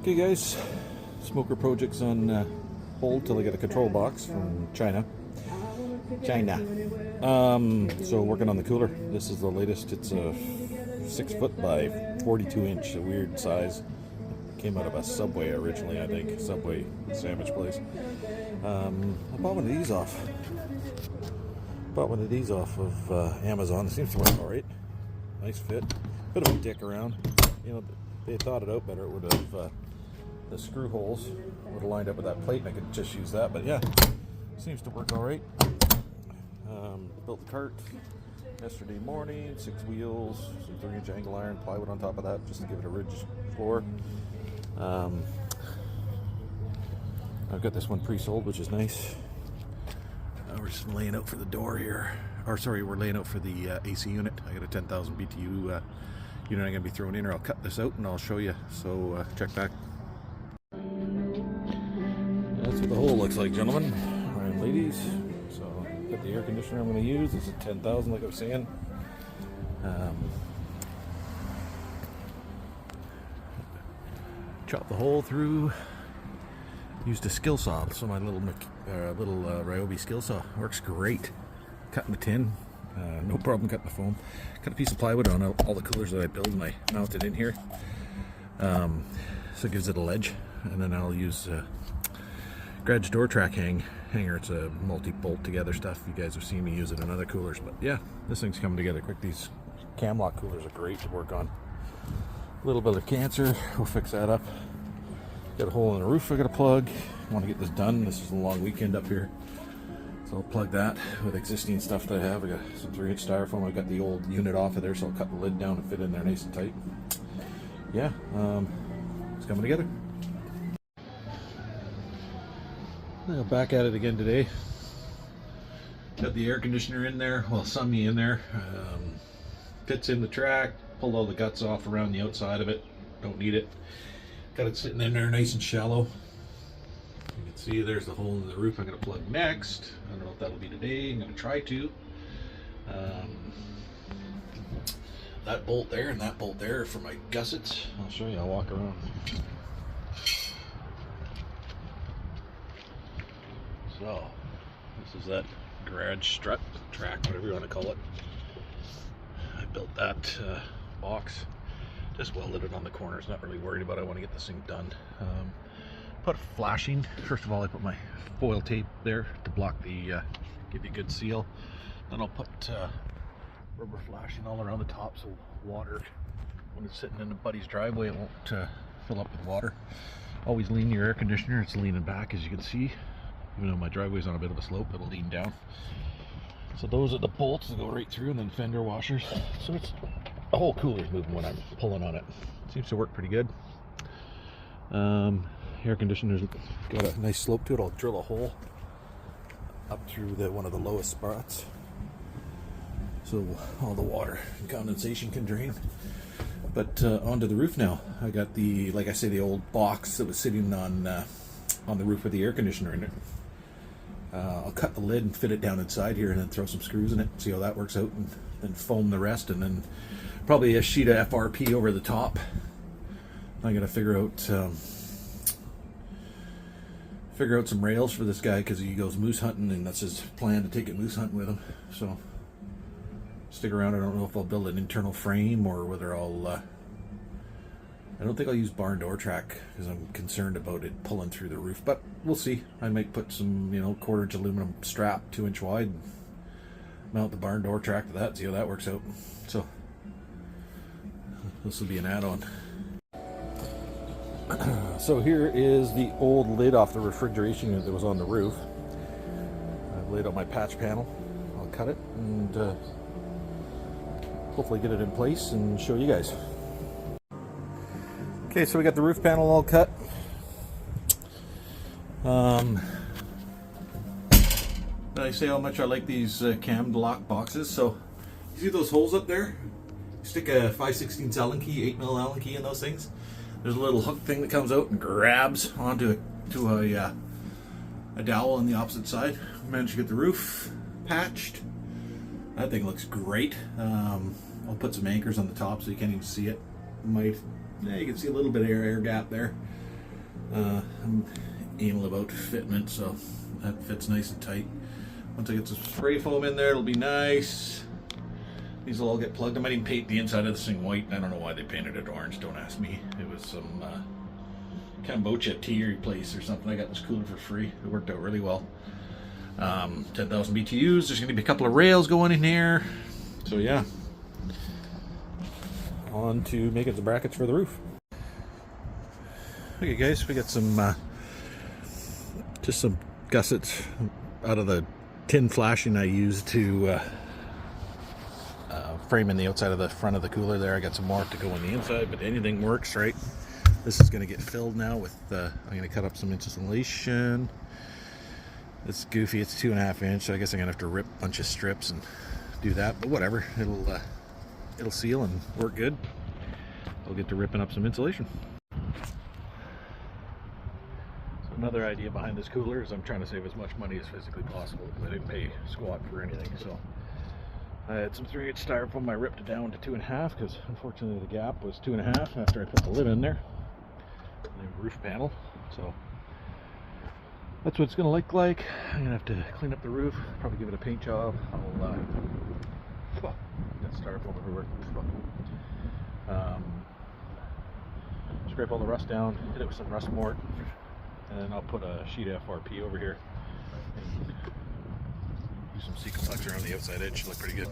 Okay guys, smoker project's on hold till I get a control box from China. So working on the cooler. This is the latest. It's a 6 foot by 42 inch, a weird size. Came out of a Subway originally, I think. Subway sandwich place. I bought one of these off. Of Amazon. It seems to work alright. Nice fit. Bit of a dick around. You know, they thought it out better. It would have the screw holes would have lined up with that plate, and I could just use that. But yeah, seems to work alright. Built the cart yesterday morning. 6 wheels, some 3-inch angle iron, plywood on top of that, just to give it a ridge floor. I've got this one pre-sold, which is nice. We're just laying out for the door here. Or sorry, we're laying out for the AC unit. I got a 10,000 BTU unit I'm going to be throwing in, or I'll cut this out and I'll show you. So check back. That's what the hole looks like, gentlemen and ladies. So got the air conditioner I'm going to use. It's a 10,000, like I was saying. Chop the hole through. Used a skill saw, so my little Ryobi skill saw works great. Cutting the tin, no problem cutting the foam. Cut a piece of plywood on all the coolers that I build, and I mounted in here, so it gives it a ledge. And then I'll use garage door track hanger. It's a multi-bolt together stuff. You guys have seen me use it on other coolers, but yeah, this thing's coming together quick. These cam lock coolers are great to work on. A little bit of cancer, we'll fix that up. Got a hole in the roof I gotta plug. Want to get this done. This is a long weekend up here, so I'll plug that with existing stuff that I have. I got some 3-inch styrofoam. I got the old unit off of there, so I'll cut the lid down and fit in there nice and tight. Yeah, it's coming together. Back at it again today. Got the air conditioner in there, well, some in there. Fits in the track. Pulled all the guts off around the outside of it. Don't need it. Got it sitting in there nice and shallow. You can see there's the hole in the roof I'm going to plug next. I don't know if that'll be today. I'm going to try to. That bolt there and that bolt there for my gussets. I'll show you. I'll walk around. So, this is that garage strut, track, whatever you want to call it. I built that box. Just welded it on the corners, not really worried about it. I want to get this thing done. Put flashing. First of all, I put my foil tape there to block the, give you a good seal. Then I'll put rubber flashing all around the top, so water, when it's sitting in a buddy's driveway, it won't fill up with water. Always lean your air conditioner. It's leaning back, as you can see. Even though my driveway's on a bit of a slope, it'll lean down. So those are the bolts that go right through, and then fender washers. So it's the whole cooler's moving when I'm pulling on it. Seems to work pretty good. Air conditioner's got a nice slope to it. I'll drill a hole up through one of the lowest spots, so all the water and condensation can drain. But onto the roof now. I got the, like I say, the old box that was sitting on the roof with the air conditioner in it. I'll cut the lid and fit it down inside here, and then throw some screws in it, see how that works out, and then foam the rest, and then probably a sheet of FRP over the top. I gotta figure out some rails for this guy, because he goes moose hunting, and that's his plan, to take it moose hunting with him. So stick around. I don't know if I'll build an internal frame, or whether I'll I don't think I'll use barn door track, because I'm concerned about it pulling through the roof, but we'll see. I might put some, 1/4-inch aluminum strap, 2-inch wide, and mount the barn door track to that, see how that works out. So this will be an add-on. So here is the old lid off the refrigeration unit that was on the roof. I've laid out my patch panel. I'll cut it and hopefully get it in place and show you guys. Okay, so we got the roof panel all cut. Did I say how much I like these cam lock boxes? So you see those holes up there? Stick a 5/16 Allen key, 8mm Allen key in those things. There's a little hook thing that comes out and grabs onto a dowel on the opposite side. Managed to get the roof patched. That thing looks great. I'll put some anchors on the top so you can't even see it. You can see a little bit of air gap there. I'm anal about fitment, so that fits nice and tight. Once I get some spray foam in there, it'll be nice. These will all get plugged. I might even paint the inside of this thing white. I don't know why they painted it orange, don't ask me. It was some Kombucha tea place or something. I got this cooler for free. It worked out really well. 10,000 BTUs. There's going to be a couple of rails going in here. So yeah. On to making the brackets for the roof. Okay guys, we got some just some gussets out of the tin flashing I used to frame in the outside of the front of the cooler there. I got some more to go on the inside, but anything works, right? This is going to get filled now with I'm going to cut up some insulation. It's goofy, it's 2.5 inch, so I guess I'm going to have to rip a bunch of strips and do that, but whatever, it'll seal and work good. I'll get to ripping up some insulation. So another idea behind this cooler is I'm trying to save as much money as physically possible because I didn't pay squat for anything. So I had some 3/8 styrofoam. I ripped it down to 2.5 because unfortunately the gap was 2.5 after I put the lid in there, the roof panel. So that's what it's going to look like. I'm going to have to clean up the roof, probably give it a paint job. I'll got styrofoam everywhere. Scrape all the rust down, hit it with some rust mort, and then I'll put a sheet of FRP over here and use some Sequin flexor on the outside edge. Should look pretty good.